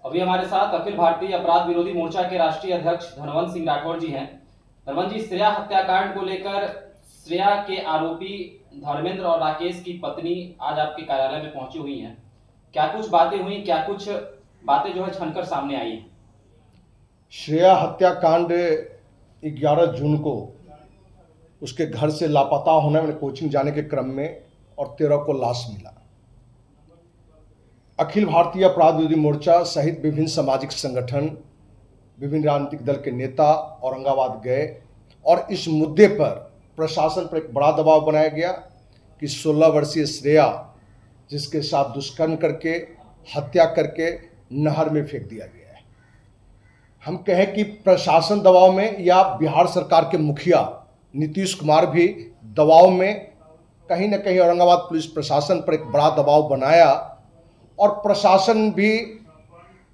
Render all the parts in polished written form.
अभी हमारे साथ अखिल भारतीय अपराध विरोधी मोर्चा के राष्ट्रीय अध्यक्ष धनवंत सिंह राठौर जी हैं। धनवंत जी, श्रेया हत्याकांड को लेकर श्रेया के आरोपी धर्मेंद्र और राकेश की पत्नी आज आपके कार्यालय में पहुंची हुई हैं। क्या कुछ बातें हुई, क्या कुछ बातें जो है छनकर सामने आई हैं? श्रेया हत्याकांड 11 जून को उसके घर से लापता होने में कोचिंग जाने के क्रम में और 13 को लाश मिला। अखिल भारतीय अपराध विरोधी मोर्चा सहित विभिन्न सामाजिक संगठन, विभिन्न राजनीतिक दल के नेता औरंगाबाद गए और इस मुद्दे पर प्रशासन पर एक बड़ा दबाव बनाया गया कि 16 वर्षीय श्रेया, जिसके साथ दुष्कर्म करके हत्या करके नहर में फेंक दिया गया है। हम कहें कि प्रशासन दबाव में या बिहार सरकार के मुखिया नीतीश कुमार भी दबाव में कहीं ना कहीं औरंगाबाद पुलिस प्रशासन पर एक बड़ा दबाव बनाया और प्रशासन भी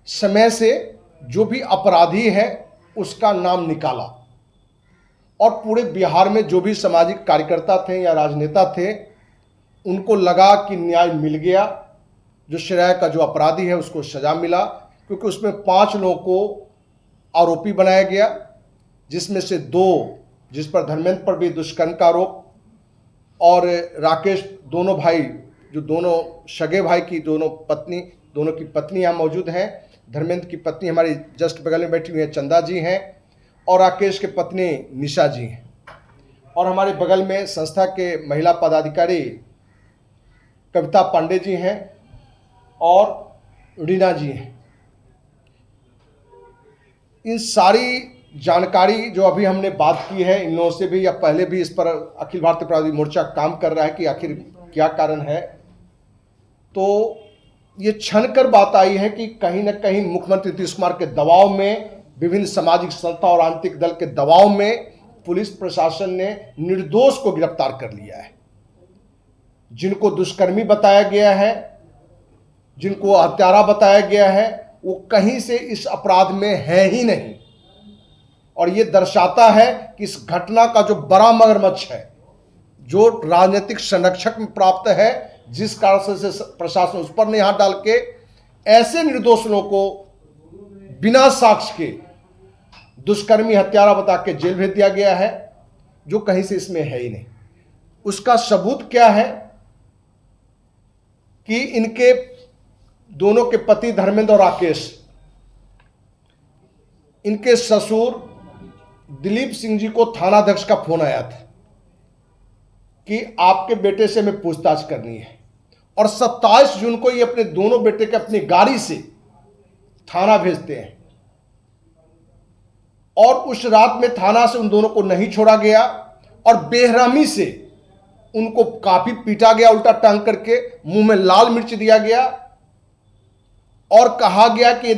समय से जो भी अपराधी है उसका नाम निकाला और पूरे बिहार में जो भी सामाजिक कार्यकर्ता थे या राजनेता थे उनको लगा कि न्याय मिल गया। जो श्रेया का जो अपराधी है उसको सजा मिला, क्योंकि उसमें 5 लोगों को आरोपी बनाया गया, जिसमें से 2 जिस पर धर्मेंद्र पर भी दुष्कर्म का आरोप और राकेश, दोनों भाई जो दोनों सगे भाई की दोनों की पत्नी यहाँ मौजूद हैं। धर्मेंद्र की पत्नी हमारी जस्ट बगल में बैठी हुई है, चंदा जी हैं, और राकेश के पत्नी निशा जी हैं, और हमारे बगल में संस्था के महिला पदाधिकारी कविता पांडे जी हैं और रीना जी हैं। इन सारी जानकारी जो अभी हमने बात की है इन लोगों से भी या पहले भी, इस पर अखिल भारतीय अपराध विरोधी मोर्चा काम कर रहा है कि आखिर क्या कारण है। तो ये छन कर बात आई है कि कहीं ना कहीं मुख्यमंत्री नीतीश कुमार के दबाव में, विभिन्न सामाजिक संस्था और राजनीतिक दल के दबाव में पुलिस प्रशासन ने निर्दोष को गिरफ्तार कर लिया है। जिनको दुष्कर्मी बताया गया है, जिनको हत्यारा बताया गया है, वो कहीं से इस अपराध में है ही नहीं। और ये दर्शाता है कि इस घटना का जो बड़ा मगरमच्छ है, जो राजनीतिक संरक्षक में प्राप्त है, जिस कारण से प्रशासन उस पर नहीं हाथ डाल के ऐसे निर्दोष लोगों को बिना साक्ष्य के दुष्कर्मी हत्यारा बता के जेल भेज दिया गया है, जो कहीं से इसमें है ही नहीं। उसका सबूत क्या है कि इनके दोनों के पति धर्मेंद्र और राकेश, इनके ससुर दिलीप सिंह जी को थानाध्यक्ष का फोन आया था कि आपके बेटे से हमें पूछताछ करनी है, और 27 जून को ये अपने दोनों बेटे के अपनी गाड़ी से थाना भेजते हैं और उस रात में थाना से उन दोनों को नहीं छोड़ा गया और बेरहमी से उनको काफी पीटा गया, उल्टा टांग करके मुंह में लाल मिर्च दिया गया और कहा गया कि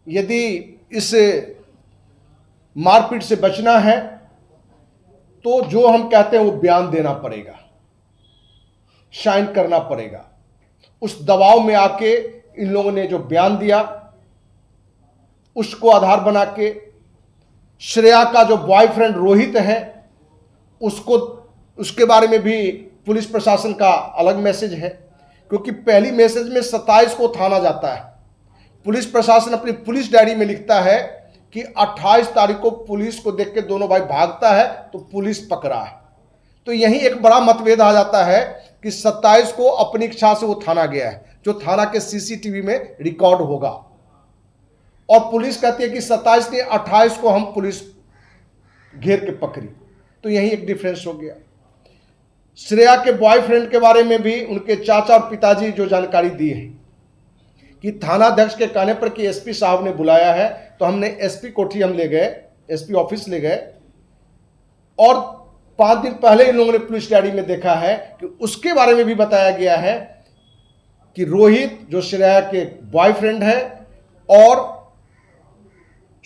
यदि इस मारपीट से बचना है तो जो हम कहते हैं वो बयान देना पड़ेगा, साइन करना पड़ेगा। उस दबाव में आके इन लोगों ने जो बयान दिया उसको आधार बना के श्रेया का जो बॉयफ्रेंड रोहित है उसके बारे में भी पुलिस प्रशासन का अलग मैसेज है, क्योंकि पहली मैसेज में 27 को थाना जाता है। पुलिस प्रशासन अपनी पुलिस डायरी में लिखता है कि 28 तारीख को पुलिस को देख के दोनों भाई भागता है तो पुलिस पकड़ा है। तो यही एक बड़ा मतभेद आ जाता है कि 27 को अपनी इच्छा से वो थाना गया है, जो थाना के सीसीटीवी में रिकॉर्ड होगा, और पुलिस कहती है कि 27 ने 28 को हम पुलिस घेर के पकड़ी। तो यही एक डिफरेंस हो गया। श्रेया के बॉयफ्रेंड के बारे में भी उनके चाचा और पिताजी जो जानकारी दी है कि थानाध्यक्ष के कहने पर कि एसपी साहब ने बुलाया है, तो हमने एसपी कोठी ले गए, एसपी ऑफिस ले गए, और 5 दिन पहले इन लोगों ने पुलिस डायरी में देखा है कि उसके बारे में भी बताया गया है कि रोहित जो श्रेया के बॉयफ्रेंड है और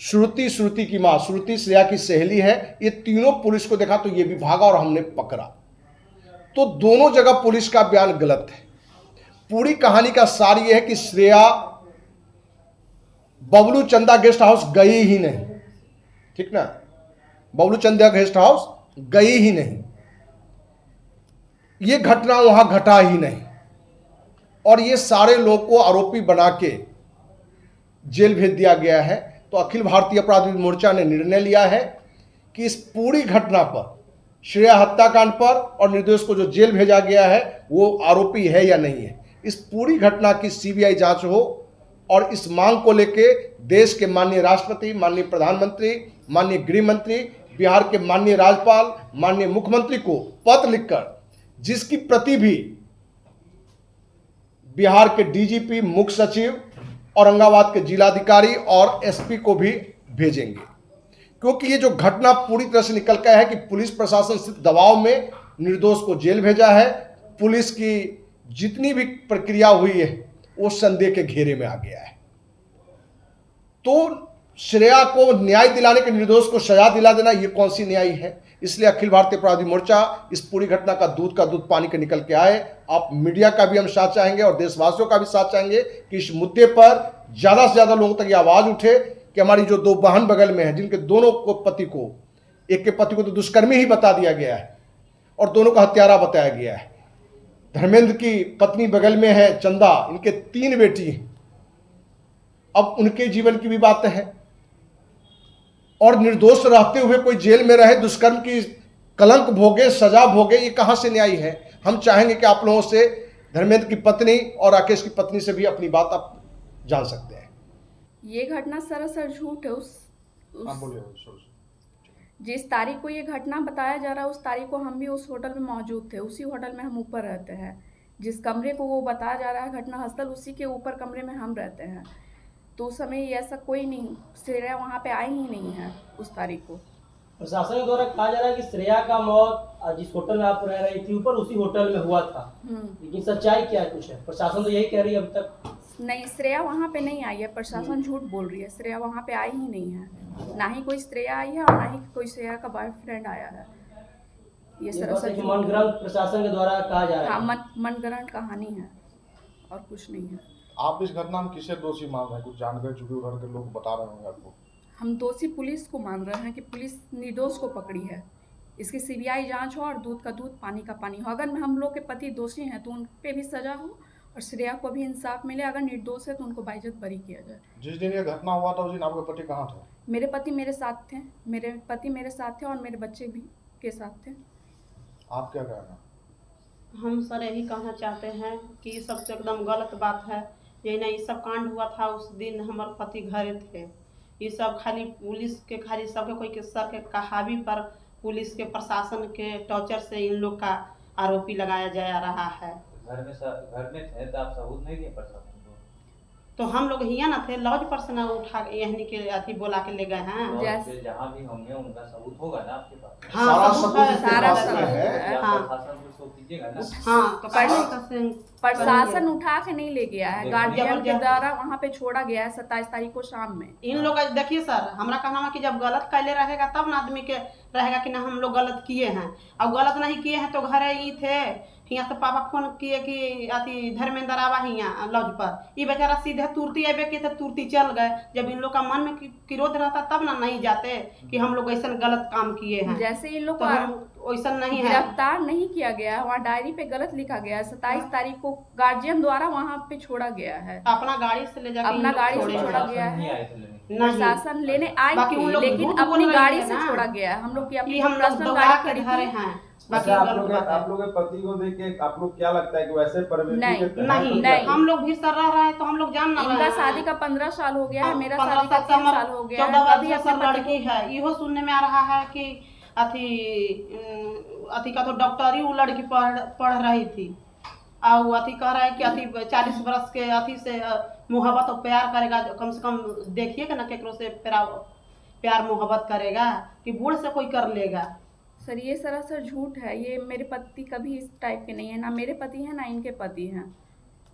श्रुति की मां, श्रुति श्रेया की सहेली है, ये तीनों पुलिस को देखा तो ये भी भागा और हमने पकड़ा। तो दोनों जगह पुलिस का बयान गलत है। पूरी कहानी का सार यह है कि श्रेया बबलू चंदा गेस्ट हाउस गई ही नहीं, ठीक ना, बबलू चंदा गेस्ट हाउस गई ही नहीं, ये घटना वहां घटा ही नहीं। और ये सारे लोगों को आरोपी बना के जेल भेज दिया गया है। तो अखिल भारतीय अपराध विरोधी मोर्चा ने निर्णय लिया है कि इस पूरी घटना पर, श्रेया हत्याकांड पर और निर्दोष को जो जेल भेजा गया है वो आरोपी है या नहीं है, इस पूरी घटना की सीबीआई जांच हो। और इस मांग को लेके देश के माननीय राष्ट्रपति, माननीय प्रधानमंत्री, माननीय गृह मंत्री, बिहार के माननीय राज्यपाल, माननीय मुख्यमंत्री को पत्र लिखकर, जिसकी प्रति भी बिहार के डीजीपी, मुख्य सचिव, औरंगाबाद के जिलाधिकारी और एसपी को भी भेजेंगे। क्योंकि ये जो घटना पूरी तरह से निकल कर है कि पुलिस प्रशासन सिर्फ दबाव में निर्दोष को जेल भेजा है। पुलिस की जितनी भी प्रक्रिया हुई है वो संदेह के घेरे में आ गया है। तो श्रेया को न्याय दिलाने के, निर्दोष को सजा दिला देना, ये कौन सी न्याय है? इसलिए अखिल भारतीय अपराधी मोर्चा इस पूरी घटना का दूध पानी के निकल के आए। आप मीडिया का भी हम साथ चाहेंगे और देशवासियों का भी साथ चाहेंगे कि इस मुद्दे पर ज्यादा से ज्यादा लोगों तक ये आवाज उठे कि हमारी जो दो बहन बगल में है, जिनके दोनों को पति को, एक के पति को तो दुष्कर्मी ही बता दिया गया है और दोनों का हत्यारा बताया गया है। धर्मेंद्र की पत्नी बगल में है चंदा, इनके 3 बेटी हैं। अब उनके जीवन की भी बात है और निर्दोष रहते हुए कोई जेल में रहे, दुष्कर्म की कलंक भोगे, सजा भोगे, ये कहां से न्याय है? हम चाहेंगे कि आप लोगों से धर्मेंद्र की पत्नी और राकेश की पत्नी से भी अपनी बात आप जान सकते हैं। ये घटना सरासर झूठ है। जिस तारीख को ये घटना बताया जा रहा है उस तारीख को हम भी उस होटल में मौजूद थे। उसी होटल में हम ऊपर रहते हैं। जिस कमरे को वो बताया जा रहा है घटना स्थल, उसी के ऊपर कमरे में हम रहते हैं। तो उस समय ऐसा कोई नहीं, श्रेया वहाँ पे आई ही नहीं है उस तारीख को। प्रशासन के द्वारा कहा जा रहा है कि श्रेया का मौत जिस होटल में आप रह रही थी ऊपर उसी होटल में हुआ था, लेकिन सच्चाई क्या है कुछ है? प्रशासन तो यही कह रही है अब तक। नहीं, श्रेया वहाँ पे नहीं आई है। प्रशासन झूठ बोल रही है। श्रेया वहाँ पे आई ही नहीं है। ना ही कोई श्रेया आई है और ना ही कोई श्रेया का बॉयफ्रेंड आया है। ये सरासर मनगढ़ंत प्रशासन के द्वारा कहा जा रहा है। हाँ, मनगढ़ंत कहानी है और कुछ नहीं है। आप इस घटना में किसे दोषी मान रहे हैं? कुछ जानकर चुके उधर के लोग बता रहे होंगे आपको। हम दोषी पुलिस को मान रहे हैं कि पुलिस निर्दोष को पकड़ी है। इसकी सीबीआई जांच हो और दूध का दूध पानी का पानी हो। अगर हम लोग के पति दोषी हैं तो उन पे भी सजा हो और श्रेया को भी इंसाफ मिले। अगर निर्दोष है तो उनको बाइज्जत बरी किया जाए। जिस दिन ये घटना हुआ था उस दिन आपके पति कहाँ थे? मेरे पति मेरे साथ थे। मेरे पति मेरे साथ थे और मेरे बच्चे भी के साथ थे। आप क्या कहना? हम सर यही कहना चाहते हैं कि ये सब तो एकदम गलत बात है। ये नहीं, सब कांड हुआ था उस दिन हमारे पति घर थे। ये सब खाली पुलिस के, खाली सबके कोई के सर के कहावी पर पुलिस के प्रशासन के टॉर्चर से इन लोग का आरोपी लगाया जा रहा है। घर में थे तो आप सबूत नहीं दिए प्रशासन को? तो हम लोग हिया ना थे, लॉज पर से ना उठा यही के अथी बोला के ले गए हैं। जहाँ भी होंगे उनका सबूत होगा ना आपके पास? हाँ, सारा सबूत है। हाँ, हाँ, प्रशासन को शो कीजिएगा ना। हाँ, तो प्रशासन उठा के नहीं ले गया है। गार्जियन के द्वारा वहाँ पे छोड़ा गया है 27 तारीख को शाम में। इन लोग देखिए सर, हमारा कहना है कि जब गलत कैले रहेगा तब ना आदमी के रहेगा कि ना हम लोग गलत किए हैं। अब गलत नहीं किए हैं तो घर ही थे। यहाँ से पापा फोन किए कि अति धर्मेंद्र आवा यहाँ लॉज पर। ये बेचारा सीधे तुरती आवे के तुरती चल गए। जब इन लोग का मन में क्रोध रहता तब ना नहीं जाते कि हम लोग ऐसा गलत काम किए हैं। जैसे इन लोग तो ऐसा नहीं है, गिरफ्तार नहीं किया गया है। वहाँ डायरी पे गलत लिखा गया है। 27 तारीख को गार्जियन द्वारा वहाँ पे छोड़ा गया है। अपना गाड़ी से ले जाके अपना गाड़ी से छोड़ा गया है। प्रशासन लेने आई थी लेकिन अपनी गाड़ी से छोड़ा गया है। हम लोग की अपनी पर्सनल गाड़ी खड़ी है। अच्छा, आप लोग के पति को देख के आप लोग क्या लगता है कि वैसे प्रवृत्ति नहीं, हम लोग भी सर रह रहे हैं तो हम लोग जान ना रहे हैं। इनका शादी का 15 साल हो गया है। मेरा शादी का 3 साल हो गया है। 14 वर्षीय लड़की है। इहो सुनने में आ रहा है कि अथी का तो डॉक्टरी वो लड़की पढ़ रही थी और अथी कह रहा है कि अथी 40 वर्ष के अथी से मोहब्बत और प्यार करेगा। कम से कम देखिए ना केकरो से प्यार मोहब्बत करेगा कि बूढ़ से कोई कर लेगा। सर ये सरासर झूठ है। ये मेरे पति कभी इस टाइप के नहीं है। ना मेरे पति हैं ना इनके पति हैं।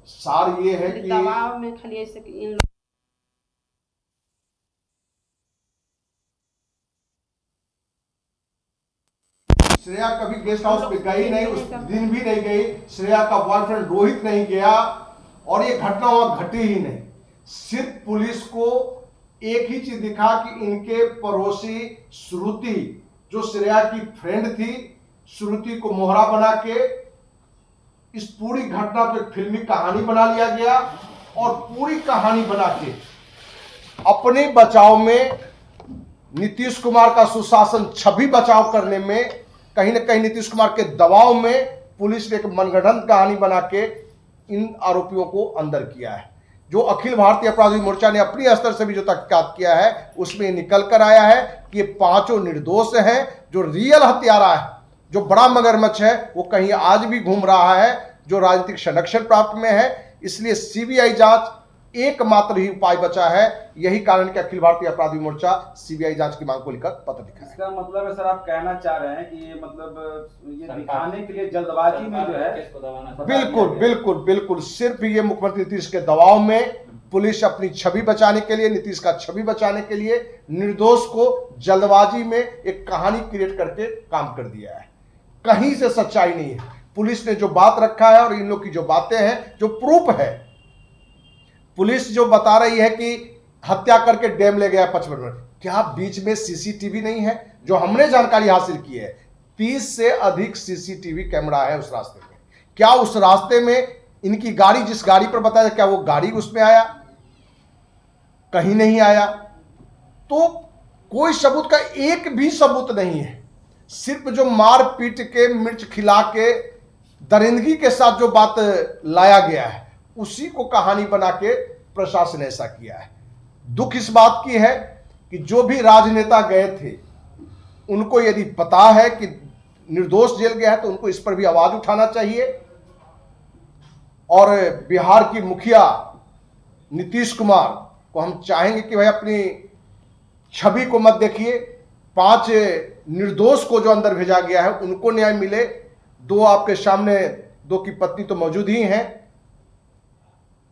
सार ये है कि दबाव में खाली ऐसे इन श्रेया कभी गेस्ट हाउस पे गई नहीं, उस दिन भी नहीं गई। श्रेया का बॉयफ्रेंड रोहित नहीं गया और ये घटना वहां घटी ही नहीं। सिर्फ पुलिस को एक ही चीज दिखा कि इनके पड़ोसी श्रुति, जो श्रेया की फ्रेंड थी, श्रुति को मोहरा बना के इस पूरी घटना को एक फिल्मी कहानी बना लिया गया और पूरी कहानी बना के अपने बचाव में नीतीश कुमार का सुशासन छवि बचाव करने में कहीं ना कहीं नीतीश कुमार के दबाव में पुलिस ने एक मनगढ़ंत कहानी बना के इन आरोपियों को अंदर किया है। जो अखिल भारतीय अपराधी मोर्चा ने अपनी स्तर से भी जो तहकीकात किया है उसमें निकल कर आया है कि ये पांचों निर्दोष हैं। जो रियल हत्यारा है, जो बड़ा मगरमच्छ है, वो कहीं आज भी घूम रहा है, जो राजनीतिक संरक्षण प्राप्त में है। इसलिए सीबीआई जांच एकमात्र ही उपाय बचा है। यही कारण कि अखिल भारतीय अपराधी मोर्चा सीबीआई जांच की मांग को लेकर पत्र लिखा है। इसका मतलब है सर, आप कहना चाह रहे हैं कि ये मतलब ये दिखाने के लिए जल्दबाजी में जो है बिल्कुल बिल्कुल बिल्कुल सिर्फ ये मुख्यमंत्री नीतीश के दबाव में पुलिस अपनी छवि बचाने के लिए, नीतीश का छवि बचाने के लिए निर्दोष को जल्दबाजी में एक कहानी क्रिएट करके काम कर दिया है। कहीं से सच्चाई नहीं है। पुलिस ने जो बात रखा है और इन लोग की जो बातें हैं, जो प्रूफ है, पुलिस जो बता रही है कि हत्या करके डैम ले गया 55 मिनट, क्या बीच में सीसीटीवी नहीं है? जो हमने जानकारी हासिल की है 30 से अधिक सीसीटीवी कैमरा है उस रास्ते में। क्या उस रास्ते में इनकी गाड़ी, जिस गाड़ी पर बताया, क्या वो गाड़ी उसमें आया? कहीं नहीं आया। तो कोई सबूत का एक भी सबूत नहीं है। सिर्फ जो मार पीट के, मिर्च खिला के, दरिंदगी के साथ जो बात लाया गया है उसी को कहानी बना के प्रशासन ने ऐसा किया है। दुख इस बात की है कि जो भी राजनेता गए थे उनको यदि पता है कि निर्दोष जेल गया है तो उनको इस पर भी आवाज उठाना चाहिए। और बिहार की मुखिया नीतीश कुमार को हम चाहेंगे कि भाई अपनी छवि को मत देखिए। 5 निर्दोष को जो अंदर भेजा गया है उनको न्याय मिले। 2 आपके सामने, 2 की पत्नी तो मौजूद ही हैं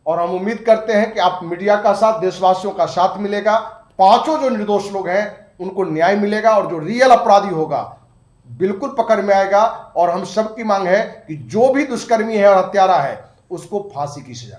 और हम उम्मीद करते हैं कि आप मीडिया का साथ, देशवासियों का साथ मिलेगा। 5 जो निर्दोष लोग हैं उनको न्याय मिलेगा और जो रियल अपराधी होगा बिल्कुल पकड़ में आएगा। और हम सबकी मांग है कि जो भी दुष्कर्मी है और हत्यारा है उसको फांसी की सजा